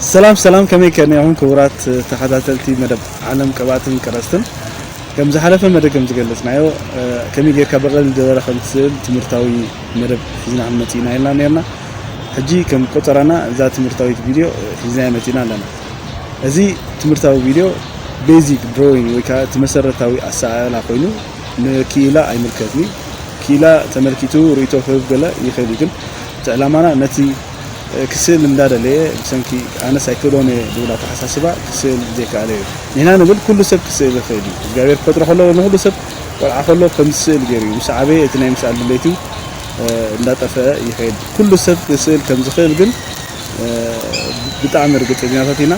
سلام سلام كمي كان يوم كورات تحدثتي مدب عالم كباتن كرستن كم زحلفه مدب كم زجلسنا يو كمي جير كبغل دور خمسة تمرتاوي مدب حزنا عمتينا إلا نيرنا حجي كم قطرنا ذات تمرتاوي فيديو حزنا عمتينا لنا هذه تمرتاوي فيديو basic drawing وكا تمسرتاوي أسعى لا قينو نكيلا أي مركزني كيلا تمركيتو ريتو خيف قلا يخليكم تعلمنا نتي كسل مدار ليه بسنكي أنا سايكلوني دولا تحساسبا كسل ذيك عليه هنا نقول كل سب كسل خيري جابر فترة خلوا نقول سب والعقله كمسل جري وسعبي اثنين مسألة بيتي لا تفا يخيل كل سب كسل كم زخيل جن بتعمر قلت لنا فاتينا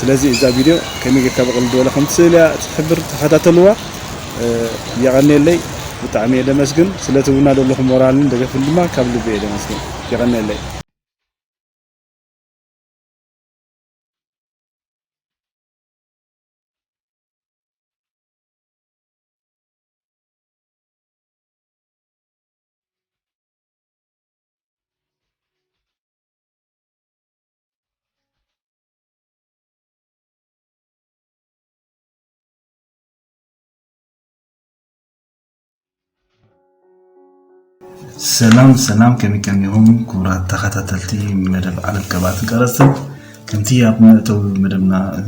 سلازي إذا فيديو كم يجي كبر دولا خمسة لا تحضر حتى تلوا يغني لي بتعمير دمسجن سلاتونا دولهم ورالين دقة في الماء قبل بيه دمسجن يغني لي سلام كم كان يوم كورات تختلتي مدب على كبات كرستن كنتي أبنتو مدبنا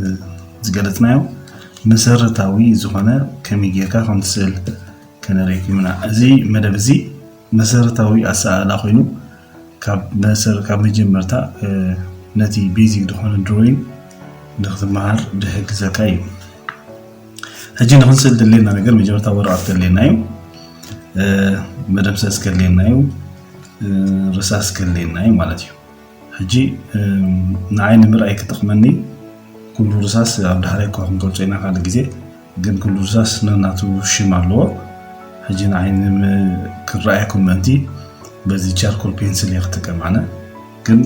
زجلتنا يوم مسرتاوي زخنا كم يجيكا خمسل كنا ريكي منا زي مدب زي مسرتاوي أسأل أخوينو كاب مجمرتا نتي بيزيك دخون دروين نخدم مهار دهك زكايو هجي نخنسل دلينا نقل مجمرتا ورقات دلينا يوم مدرسة كلينايو رساس كلينايو مالتيو هجي نعين مرأي كتقمني كل رساس عبد حريق وهم قلتينا على جزء جن كل رساس نناتو شمالو هجي نعين كرأيكم منتي بزي شاركول بينسل يختك معنا جن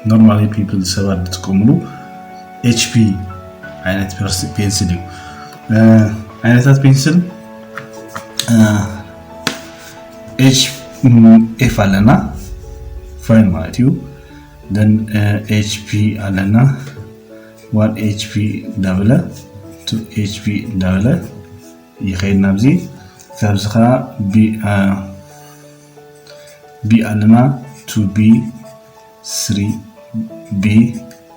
normally people سواد تكملو HP عينت بينسليو عينتات بينسل F علينا fine مالتيو then HP علينا 1 HP دبلة 2 HP دبلة يخيلنا بزي كابزخا B علينا 2B 3B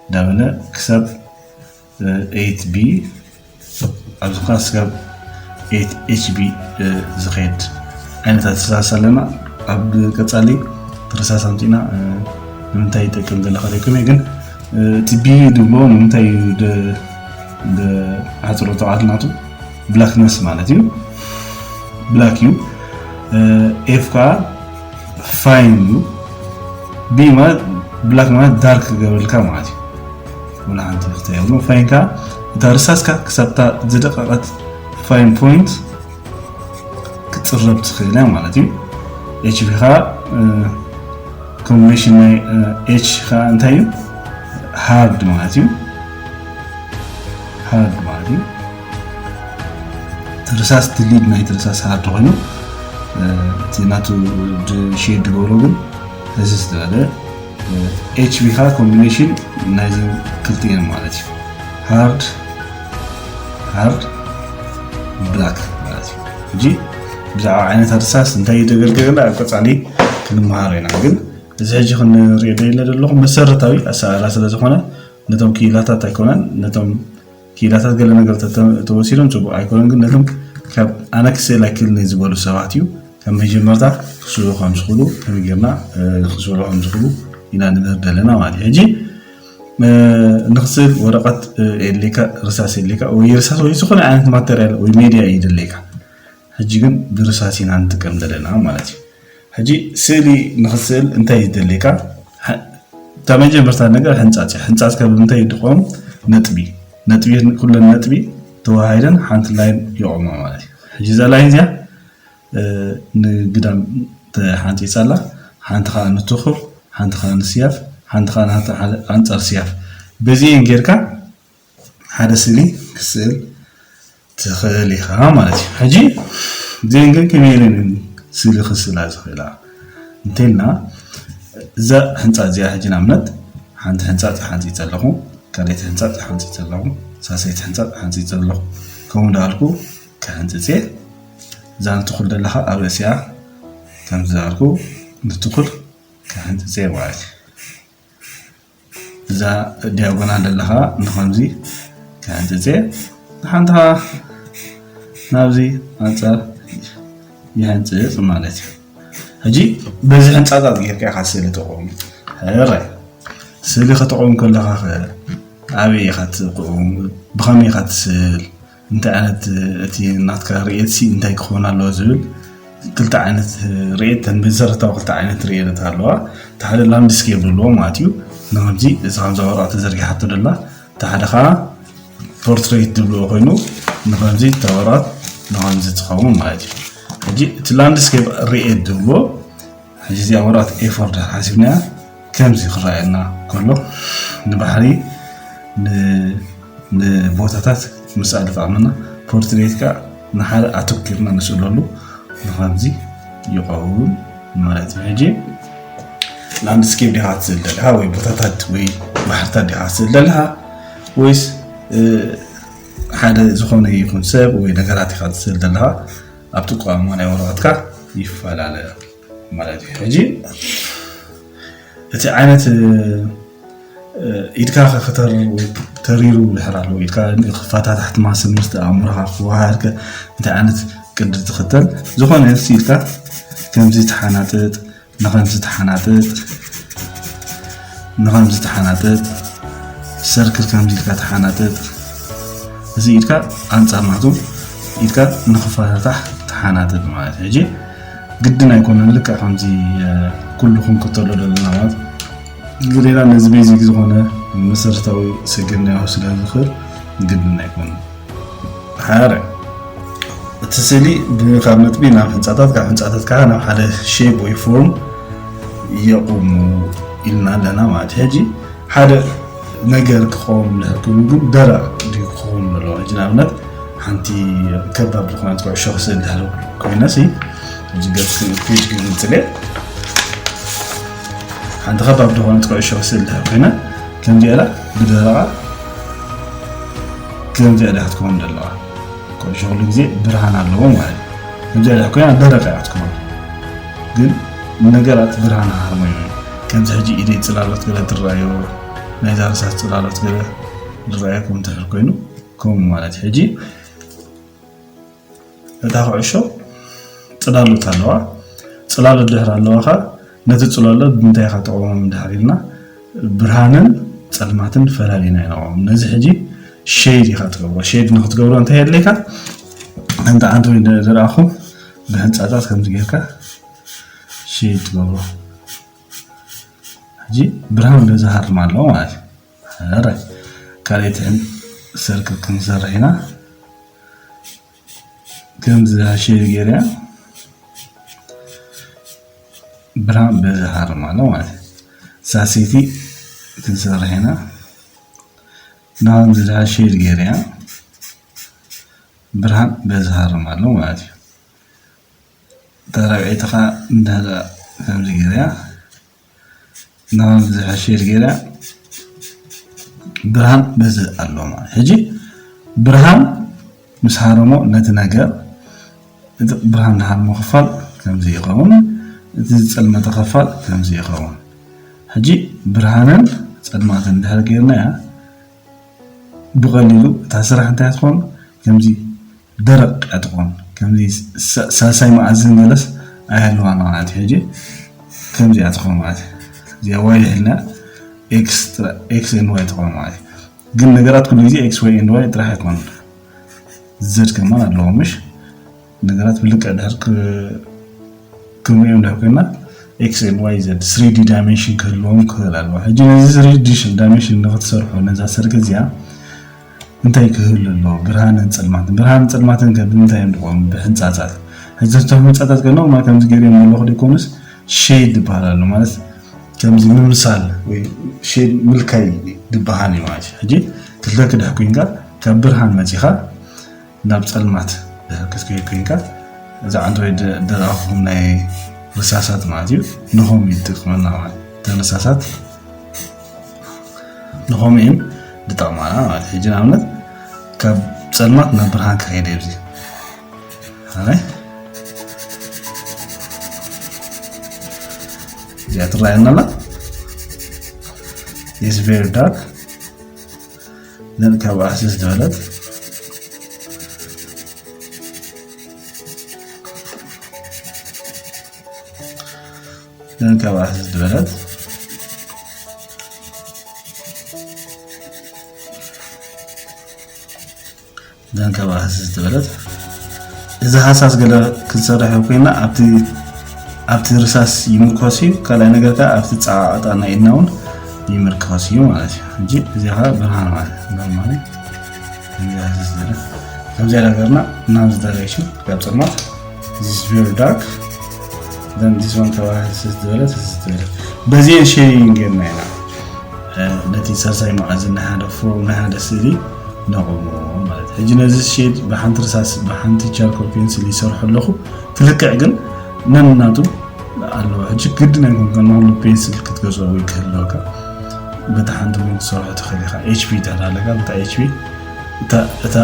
دبلة كسب 8B أبزخا سكاب 8HB زخيد أنا تتساسا لنا أب كتالي ترساسا متينا نمتاي تكون قال خليكم يجن تبي دبلون نمتاي د عطرو تعادلناتو بلاكنس مالتيو بلاكيو إفكا فاينيو بي ما بلاك ما دارك قبل كام عادي ولا عندي اختيار فاينكا ترساسكا كسبتا زدقات fine point كتسرب تخيلها مالتي H بخا combination H خا انتايو hard مالتي ترساس تليد ناي ترساس hard هونو تيناتو شيد غولوغن هزيز داله H بخا combination نايزين كلتين مالتي hard بلاك مالتي جي بزعوا عينات الرصاص انتهي دقلقلنا أقصالي كنا مهارين عقل إذا هجي خلنا رياضي لدلوغ مسرتاوي أسأل زخونا نتوم كيلاتات أيكونان نتوم كيلاتات قلنا قلت توسيرون تبو أيكونان قلنا نتوم كاب أنا كسيلا كيلني زبالو سواتيو كم هجي مرتا خسولو خامس خلو كم يجينا خسولو خامس خلو إنا نمر دلنا مالي هجي نغسل ورقة الليكا رصاص الليكا ويرصاص ويسخن عن ماتيريال وميديا يد الليكا هجيكن برصاصين عن تكم دلنا مالتي هجي سيلي نغسل انتي يد الليكا تمجي برتا نغير حنصاص كبل انتي يدقوم نطبي كل النطبي توهايدن حنت لاين يقوم مالتي هجي ذا لاين زيا نقدام حنت يصلا حنت خان نتخر حنت خان سياف حنت خان أنصار سياف بزين غيركا هذا سلي كسل تخلي خاماتي حجي زين كان كميرين سلي خسل هذا خلا انتنا ذا حنصار زي حجي نامنت ሓንቲ ህንፃ ሓንፂ ዘለኹ ካልእቲ ህንፃ ሓንፂ ዘለኹ ሳሰይቲ ህንፃ ሓንፂ ዘለኹ ከምኡ እንዳልኩ ከህንፅፄ እዛ ንትኩል ዘለኻ ኣብ ርእሲኣ ከም ዝዛርኩ ንትኩል ከህንፅፄ ማለት እዛ ዲያጎናል ዘለኻ ንኸምዚ ከህንፅፄ ሓንታ ናብዚ አንፃር ይህንፅፅ ማለት እዩ ሕጂ በዚ ህንፃታት ጌርካ ኢኻ ስእሊ ተቆም ሕራይ ስእሊ ከተቆም ከለኻ ኣበይ ኢኻ ትቆም ብኸመይ ኢኻ ትስእል እንታይ ዓይነት እቲ ናትካ ርኤት እንታይ ክኾን ኣለዎ ዝብል ክልተ ዓይነት ርኤት መሰረታዊ ክልተ ዓይነት ርኤት ኣለዋ እቲ ሓደ ላንድስኬፕ ዘለዎ ማለት እዩ ንኸምዚ እዚ ከምዛ ወረቐት ተዘርጊሓቶ ደላ እቲ ሓደ ከዓ ፖርትሬት ዝብልዎ ኮይኑ ንኸምዚ ተወራት ንኸምዚ ትኸውን ማለት እዩ ሕጂ እቲ ላንድስኬፕ ርኤት ዝብልዎ ሕጂ እዚኣ ወረቐት ኤ4 ሓሲብናያ ከምዚ ክረአየና ከሎ ንባሕሪ ንቦታታት ምስኣል ይጠቕመና ፖርትሬት ከዓ ንሓደ ኣተኪርና ንስእለሉ ንኸምዚ ይኸውን ማለት እዩ ሕጂ ላንድስኬፕ ዲኻ ትስእል ዘለኻ ወይ ቦታታት ወይ ባሕርታት ዲኻ ትስእል ዘለኻ ወይስ ሓደ ዝኾነ ይኹን ሰብ ወይ ነገራት ኢኻ ትስእል ዘለኻ ኣብቲ ቋንቋ ናይ ወረቐትካ ይፈላለ ማለት እዩ ሕጂ እቲ ዓይነት ኢድካ ተሪሩ ዝሕር ኣለዎ ኢድካ ክፋታት ታሕቲ ማስል ምስቲ ኣእምሮኻ ክወሃድከ እንታይ ዓይነት ቅዲ ትኽተል ዝኾነ ኢድካ ከምዚ ተሓናጥጥ ንኸምዚ ተሓናጥጥ ሰርክል ከምዚ ኢድካ ተሓናጥጥ እዚ ኢድካ ኣንፃር ናቱ ኢድካ ንኽፋታታሕ ተሓናጥጥ ማለት እዩ ሕጂ ግድን ኣይኮነን ልክዕ ከምዚ ኩልኩም ክትተሎ ዘለና ማለት ግዴታ ነዚ ቤዚክ ዝኾነ መሰረታዊ ስግናዊ ስለ ዝኽእል ግድን ኣይኮነን ሓረ እቲ ስእሊ ካብ ነጥቢ ናብ ህንፃታት ካብ ህንፃታት ከዓ ናብ ሓደ ሼፕ ወይ ፎርም የቁሙ ኢልና ኣለና ማለት ሕጂ ሓደ ነገር ክኸውን ዝሕክም ግን ደረቕ ክኸውን ኣለዎ ሕጂ ንኣብነት ሓንቲ ከባድ ዝኾነት ኩዕሾ ክስእል ድሕሪ ኮይነሲ ሕጂ ገፅ ፔጅ ክግንፅለ ሓንቲ ከባድ ዝኾነት ኩዕሾ ክስእል ድሕሪ ኮይነ ከምዚኣ ኢላ ብደረቓ ከምዚኣ ኢላ ክትከውን ዘለዋ ኩዕሾ ኩሉ ግዜ ብርሃን ኣለዎ ማለት እዩ ከምዚኣ ኢላ ኮይና ደረቕ እያ ክትከውን ግን ነገራት ብርሃን ሃርሞኒ ከምዚ ሕጂ ኢደይ ፅላሎት ገለ ትረኣዮ ናይ ዛርሳት ፅላሎት ገለ ዝረኣዮ ከምኡ እንተድሕር ኮይኑ ከምኡ ማለት እዩ ሕጂ እታ ኩዕሾ ፅላሎት ኣለዋ ፅላሎት ድሕር ኣለዋኻ ነቲ ፅላሎት ብምንታይ ኢኻ ተቐሞም ድሕር ኢልና ብርሃንን ፀልማትን ፈላሊና ይነቕሞም ነዚ ሕጂ ሼድ ኢኻ ትገብሮ ሼድ ንክትገብሮ እንታይ የድለይካ እንተ ኣንተ ዝረኣኹም ብህንፃታት ከምዚ ጌርካ ሼድ ትገብሮ ሕጂ ብርሃን በዝሃርም ኣለዎ ማለት እዩ ሕራይ ካልኦት ሰርክል ክንሰርሕ ኢና ከምዚ ሼድ ጌርያ ብርሃን በዝሃርም ኣለዎ ማለት እዩ ሳሰይቲ ክንሰርሕ ኢና ናብዚ ሼድ ጌርያ ብርሃን በዝሃርም ኣለዎ ማለት እዩ ተራብዒትኻ እንዳዛ ከምዚ ጌርያ ናብዚ ሼድ ጌርያ ብርሃን በዝህ ኣለዎ ማለት ሕጂ ብርሃን ምስ ሃረሞ ነቲ ነገር እቲ ብርሃን ሃርሞ ክፋል ከምዚ ይኸውን እቲ ፀልመተ ክፋል ከምዚ ይኸውን ሕጂ ብርሃንን ፀልማትን እንድሕር ጌርናያ ብቐሊሉ እታ ስራሕ እንታይ ትኾን ከምዚ ደረቕ እያ ትኾን ከምዚ ሳልሳይ መኣዝን ገለስ ኣይሃልዋና ማለት እዩ ሕጂ ከምዚ እያ ትኾን ማለት እዩ እዚኣ ዋይ ኢልና ኤክስ ኤን ዋይ ትኾን ማለት እዩ ግን ነገራት ኩሉ ግዜ ኤክስ ወይ ኤን ዋይ ጥራሕ ኣይኮኑን ዘድ ከማን ኣለዎ ምሽ ነገራት ብልክዕ ድሕር ክምሪኦም ድሕር ኮይና ኤክስ ኤን ዋይ ዘድ 3D ዳይሜንሽን ክህልዎም ክህል ኣለዎ ሕጂ ነዚ 3D ዳይሜንሽን ንኽትሰርሑ ነዛ ሰርክ እዚኣ እንታይ ክህል ኣለዎ ብርሃንን ፀልማትን ብምንታይ እዮም ዝቆሙ ብህንፃታት ሕጂ እቶም ህንፃታት ገኖም ከምዚ ገይሮም ኣለኹ ዲኮንስ ሼድ ይበሃል ኣሎ ማለት ከምዚ ምምሳል ወይ ሼድ ምልካይ ድበሃል እዩ ማለት እዩ ሕጂ ክልተ ክድሕ ኮይንካ ካብ ብርሃን መፂኻ ናብ ፀልማት ክትከይድ ኮይንካ እዛ ኣንድሮይድ ደረኹም ናይ ርሳሳት ማለት እዩ ንሆም ይጠቅመና ማለት ተነሳሳት ንኸምኡ'ን ዝጠቕማና ማለት እዩ። ሕጂ ንኣብነት ካብ ፀልማት ናብ ብርሃን ክኸይድ እዩ እዚ እዚኣ ትረኣየና ኣላ is very dark then ካብ ኣክሰስ ዝበለት then ካብ ኣክሰስ ዝበለት then ካብ ኣክሰስ ዝበለት እዚ ሃሳስ ገለ ክንሰርሕ ኮይና ኣብቲ ርሳስ ይምርኮስ እዩ ካልኣይ ነገር ከዓ ኣብቲ ፃዕጣና ኢድና እውን ይምርኮስ እዩ ማለት እዩ እንጂ እዚ ከዓ ብርሃን ማለት ኖርማሊ ከምዚ ነገርና ናብ direction ካብ ፀልማት this is very dark then this one ካብ ኣክሰስ ዝበለት በዚ ሼሪንግ ጌርና ኢና ነቲ ሰርሳይ ማዕዝን ናይ ሓደ ፍሮም ናይ ሓደ ስእሊ ነቕሞ ማለት ሕጂ ነዚ ሼድ ብሓንቲ ርሳስ ብሓንቲ ቻርኮል ፔንስል ይሰርሑ ኣለኹ ትልክዕ ግን ነናቱ ኣለዎ ሕጂ ግድን ኣይኮን ከንኩሉ ፔንስል ክትገዝኦ ወይ ክህልወካ በታ ሓንቲ ውን ትሰርሖ ትኽእል ኢኻ HP ተዳለጋ በታ እታ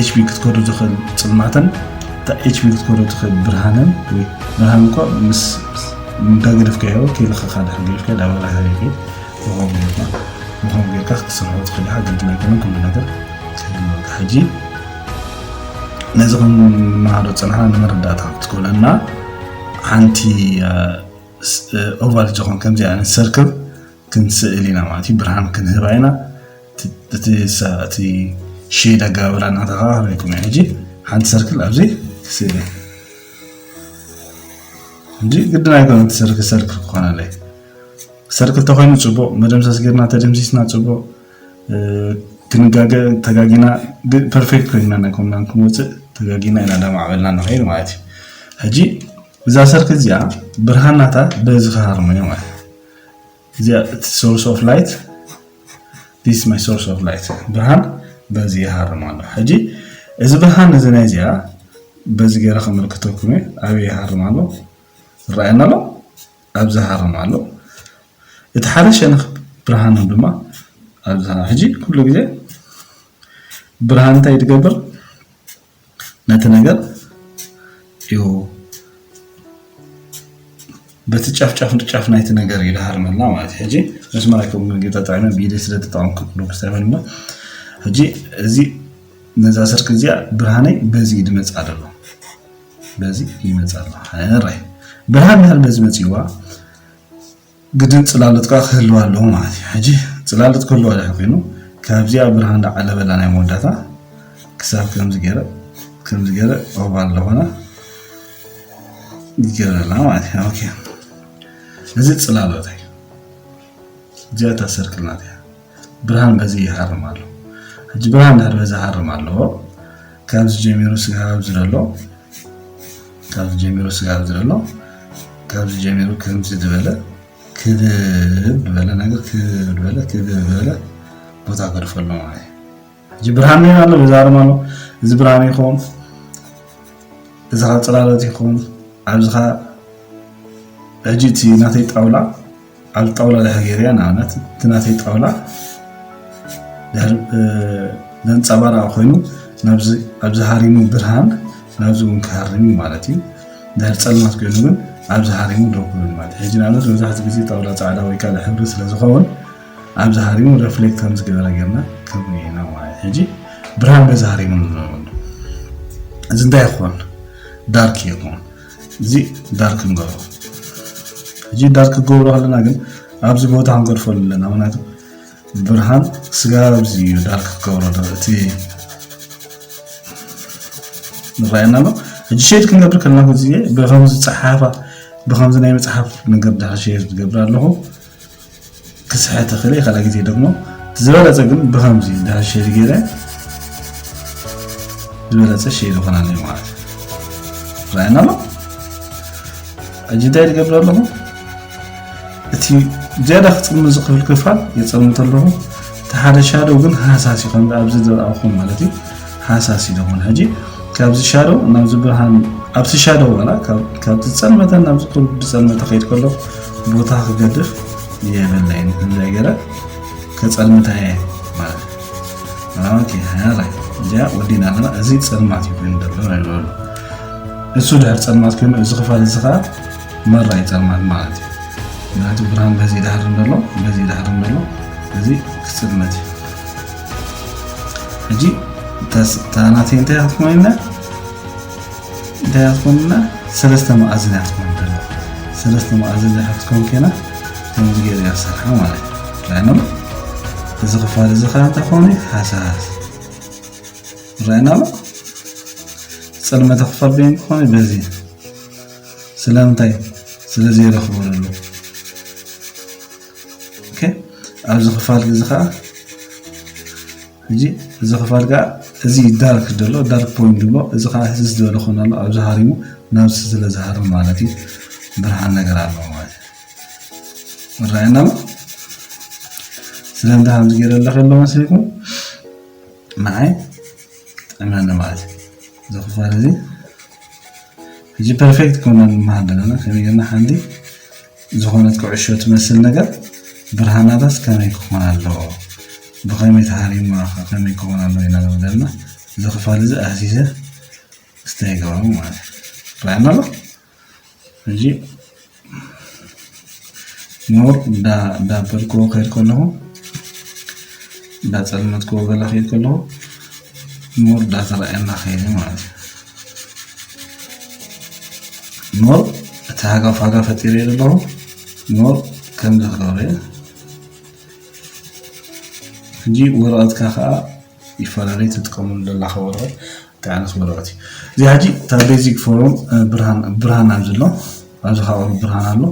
HP ክትከዶ ትኽእል ፅልማተን እታ HP ክትከዶ ትኽእል ብርሃንን ወይ ብርሃን እኳ ምስ እንዳገደፍካዮ ከይልካ ካልሕ ገደፍካ ዳበላ ሃይከ ምኾም ጌርካ ክትሰርሖ ትኽእል ኢኻ ግድን ኣይኮነን ኩሉ ነገር ክህልወካ ሕጂ ነዚ ክንመሃሮ ፀናሕና ንመረዳእታ ክትኮነና ሓንቲ ኦቫል ዝኾን ከምዚ ዓይነት ሰርክል ክንስእል ኢና ማለት እዩ ብርሃን ክንህባ ኢና እቲ ሼድ ኣገባብራ እናተኸባበረኩም እየ ሕጂ ሓንቲ ሰርክል ኣብዚ ክስእል እየ እንጂ ግድን ኣይኮነን እቲ ሰርክል ክኾነለይ ሰርክል ተኮይኑ ፅቡቕ መደምሰስ ጌርና ተደምሲስና ፅቡቕ ክንጋገ ተጋጊና ፐርፌክት ኮይና ናይኮንና ክንወፅእ ተጋጊና ኢና ዳማዕበልና ንኸይድ ማለት እዩ ሕጂ እዛ ሰርክል እዚኣ ብርሃናታ በዚ ክሃርሞ እዮ ማለት እዚኣ እቲ ሶርስ ኦፍ ላይት this is my source of light ብርሃን በዚ ይሃርሞ ኣሎ ሕጂ እዚ ብርሃን እዚ ናይ እዚኣ በዚ ገይረ ከመልክተኩም እየ ኣበይ ይሃርሞ ኣሎ ይረኣየና ኣሎ ኣብዚ ይሃርሞ ኣሎ እቲ ሓደ ሸነኽ ብርሃን ድማ ኣብዚ ሕጂ ኩሉ ግዜ ብርሃን እንታይ ትገብር ነቲ ነገር እዩ በቲ ጫፍ ናይቲ ነገር ይሃርመልና ማለት ሕጂ መስመራይኩም ጌታ ጣዕመ ቢደ ስለተጠቀምኩ ፕሮግራም ሕጂ እዚ ነዛ ሰርክ እዚኣ ብርሃነይ በዚ ይድመጽ ኣሎ በዚ ይመጻል ሃራይ ብርሃን ያህል በዚ መጽይዋ ግድን ጽላለትካ ክህልዋ ኣለዎ ማለት ሕጂ ጽላለት ክህልዋ ለሕፊኑ ካብዚኣ ብርሃን ዳዓለበላ ናይ መወዳታ ክሳብ ከምዚ ገይረ ኦቫል ለሆነ ይገረላ ማለት ኦኬ እዚ ጽላሎት እዩ ዚያታ ሰርክልናት ብርሃን በዚ ይሃርማሉ ሕጂ ብርሃን ዳር በዚ ይሃርማሉ ካብዚ ጀሚሩ ስጋብ ዝደሎ ካብዚ ጀሚሩ ከምዚ ዝበለ ክድበለ ነገር ክድበለ ቦታ ገርፈሎ ማለት ሕጂ ብርሃን ያለ በዚ ይሃርማሉ እዚ ብርሃን ይኹን እዚ ጽላሎት ይኹን ኣብዝኻ أجيتي ناتي طاولة على الطاولة الهجرية نعنات تناتي طاولة لنصبر أخوينو نبز هاريمو برهان نبزو كهاريمو مالتي ده تصلمات كيلون نبز هاريمو دوكون مالتي هجي نعنات وزحت بزي طاولة تعالى ويكال حبر سلازخون نبز هاريمو رفليكت همز كبيرا جرنا كمينا مالتي هجي برهان بز هاريمو زندا يخون دارك يكون زي دارك نقول جي دارك غورو هلنا ግን ኣብዚ ቦታ አንገርፈል ለና ማለት ብርሃን ስጋ ኣብዚ ዳርክ غورو ደቲ ንራይና ነው እጂ ሼድ ክንገብር ከለና እዚ በኸምዝ ጽሓፋ በኸምዝ ናይ መጽሐፍ ነገር ዳር ሼድ ዝገብር ኣለሁ ክስሓተ خلي خلا ግዜ ደግሞ ዝበለጸ ግን በኸምዝ ዳር ሼድ ገይረ ዝበለጸ ሼድ ሆናለ ማለት ራይና ነው እጂ ዳር ዝገብር ኣለሁ እቲ ጀዳ ፍጽም ዝኽብል ክፋል የጸምት ኣለሁ ተሓደ ሻዶው ግን ሓሳሲ ከም ኣብዚ ዘኣኹም ማለት እዩ ሓሳሲ ደሆነ ሕጂ ካብዚ ሻዶው ናብ ዝብርሃን ኣብዚ ሻዶው ወላ ካብ ትጸልመተ ናብ ዝኩል ብጸልመተ ከይድ ከሎ ቦታ ክገድፍ የበላይን ነገር ከጸልምታዬ ማለት ኦኬ ሃላ ያ ወዲና ለና እዚ ጸልማት ይሁን እንደሎ አይደለም እሱ ዳር ጸልማት ከመ እዚ ክፋል ዝኻ መራይ ጸልማት ማለት ናቱ ብርሃን በዚህ ዳር እንደሎ በዚህ ዳር እንደሎ እዚ ክጽልመት እጂ ታናቴ እንታይ አትሞይና ዳያቆንና ሰለስተ ማዕዘናት ማለት ነው ሰለስተ ማዕዘናት አትኮን ከና ተምዝገር ያሰርሐ ማለት ነው እዚ ክፋል እዚ ካንተ ኮኒ ሓሳስ ራይናሎ ጸልመተ ክፋል በይን ኮኒ በዚ ስለምታይ ስለዚ ይረኽበሉ ኦኬ ኣብዚ ክፋል እዚ ካ እጂ እዚ ክፋል ጋር እዚ ዳርክ ደሎ ዳርክ ፖይንት ብሎ እዚ ካ ህዝዝ ደሎ ኾናሎ ኣብዚ ሃሪሙ ናብ ስለ ዝሃር ማለት እዩ ብርሃን ነገር አለው ማለት ራይናሎ ስለምታ ሃምዝ ገረለ ከሎ መስሊኩም ማይ ተመነ ማለት ዘኽፋል እዚ እጂ ፐርፌክት ኮነን ማደለና ከመይና ሓንዲ ዝኾነት ኩዕሾ ትመስል ነገር ብርሃናታስ ከመይ ክኾናሎ بخيمة هاريم وخيمة كونا لوينا لودنا زخفال زي أسيسة استيقظوا معي فعنا له نجي نور دا بركو خير كله دا سلمت كو غلا خير كله نور دا ترى خير معي نور تهاجا فاجا فتيري له نور كم زخروري እንጂ ወራትካ ከዓ ይፈላልይ ተጥቀሙን ለላኸ ወራት ታንስ ወራቲ ዚያጂ ታቤዚክ ፎርም ብርሃን አምዝሎ ኣብዚ ሓወሩ ብርሃን አሎ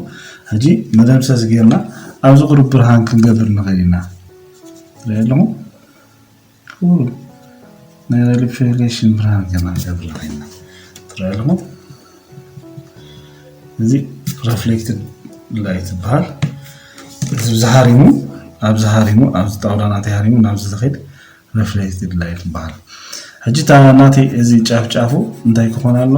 ሕጂ መደምሰስ ጌርና ኣብዚ ቁሩብ ብርሃን ክንገብር ንኽእልና ለለሙ ናይ ሪፍሌክሽን ብርሃን ገና ንገብር ንኽእልና ትራለሙ እዚ ሪፍሌክትድ ላይት በሃል ዝሃሪሙ ኣብዚ ሃሪሙ ኣብዚ ጣውላናት ሃሪሙ ናብ ዝኸድ ሪፍሌክትድ ላይት በሃል ሕጂ ታናቲ እዚ ጫፍ እንታይ ክኾን ኣሎ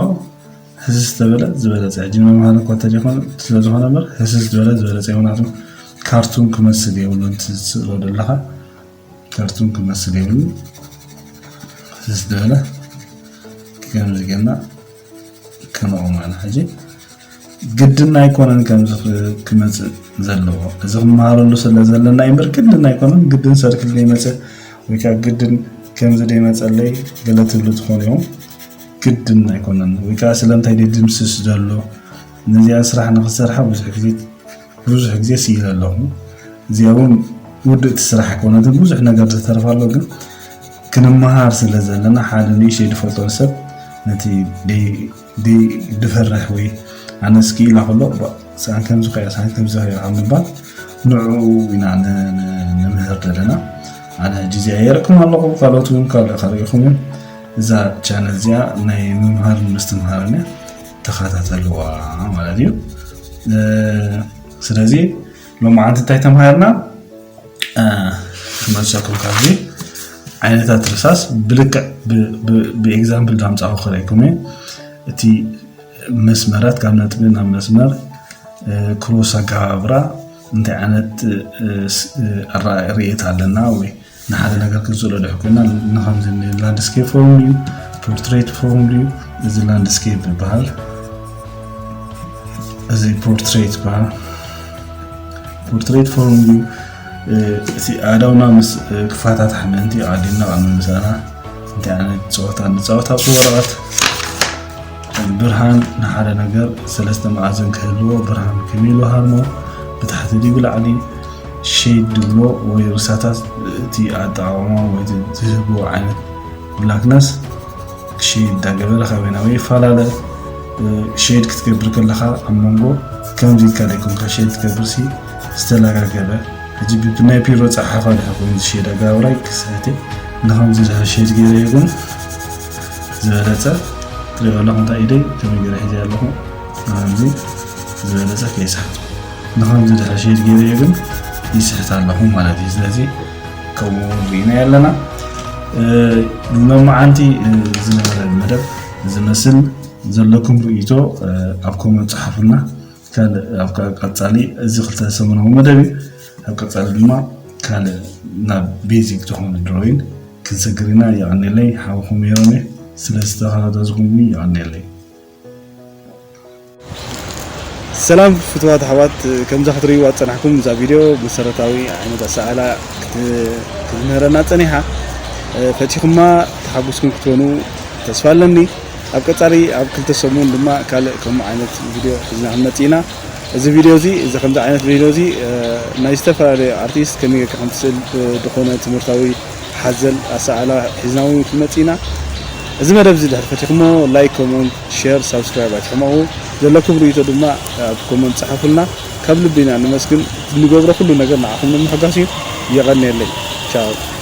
ህዝዝ ተበለ ዝበለጸ ሕጂ መምሃር እኳ ተጀመረ ስለዝኾነ ነበር ህዝዝ ዝበለጸ ይሆናሉ ካርቱን ክመስል ይብሉ እንትስሎ ደለኻ ካርቱን ክመስል ይብሉ ህዝዝ ደለ ከምዚ ገና ከመኡ ማለት ሕጂ ግድና አይኮነን ከምዚ ክመጽእ ዘለዎ እዚ ማሃረሉ ስለ ዘለና ይምር ግድና አይኮነን ግድን ሰርክል ይመጽእ ወይ ካ ግድን ከምዚ ደይመጸለይ ገለትሉ ትኾንዮም ግድን አይኮነን ወይ ካ ስለምታይ ድምስስ ዘሎ ነዚያ ስራሕ ንኽሰርሐ ብዙሕ ጊዜ ሲይለለሁ እዚያውን ውድእቲ ስራሕ ኮነን ብዙሕ ነገር ዝተረፋሎ ግን ክንመሃር ስለ ዘለና ሓደ ንእሽተይ ድፈልጦ ሰብ ነቲ ድፈርሕ ወይ أنا سكيل أخلو سان كم زخير عم نبان نوعو وينا نمهر لنا أنا جزائركم الله قالوا توم قال خريجكم إذا كان زيا نمهر مستمهرنا تخاطت اللواء ولا ديو سرزي لو ما عندك تايتم هيرنا ما شكل كذي عينة ترساس بلك بإكزامبل دام تعرف خريجكم تي مسمرات كانت بين مسمر كروسا كابرا انت عنت الرأيت على وي نحن نقدر كنزول ده كنا نخمز لاندسكيب فورملي بورتريت فورملي إذا لاندسكيب بحال إذا بورتريت بحال بورتريت فورملي سي أدونا مس كفاتات حمنتي عادينا عن مثلا انت عنت صوتا صورات برهان نحن نجار سلسلة معزن كهلو برهان كميلو هارمو بتحت دي بالعلي شيد دلو ويرساتات تي أدعوما ويتزهبو عن بلاكنس شيد دا قبل خبينا ويفعل شيد كتكبر كلها أمونغو كم زي كاليكم كشيد كبر سي استلاقا قبل هجي ببناي بيرو تحفا لحكم شيد أقاوراي كساتي نحن زي شيد غير يقول زبالتا ترى الله أنت إيدي كم يجري حجة الله نعمزي زبالة كيسحت نحن زد هالشيء جري يجن يسحت اللهم على ديز لذي كوم رينا يلنا لما عندي زملاء المدب زمسل زلكم رؤيتو أبكم صحفنا كان أبكى قطالي زخت سمناه مدبي أبكى قطالي ما كان نا بيزك تكون دروين كنسجلنا يعني لي حاوهم يومي سلسلة هذا زغمي يعني لي سلام فتوات حوات كم زحتري واتنحكم ذا فيديو مسرتاوي عمود السؤال كنهرنا تنيها فتيكم ما تحبسكم كتونو تسفالني أبقى تاري أبقى تسمون لما كم عينة فيديو إذا عمتينا إذا فيديو زي إذا كم عينة فيديو زي نايستفا أرتيست كمية كمثل دخونة مرتوي حزل أسأله حزناوي كمتينا إذا ما ربزي ده فتيكم لايك كومنت شير سبسكرايب أتحمعوا جلكم ريتو دما كومنت صحفلنا قبل بينا نمسكن نجبر كل نجار معكم من حقاسين يغني لي. ciao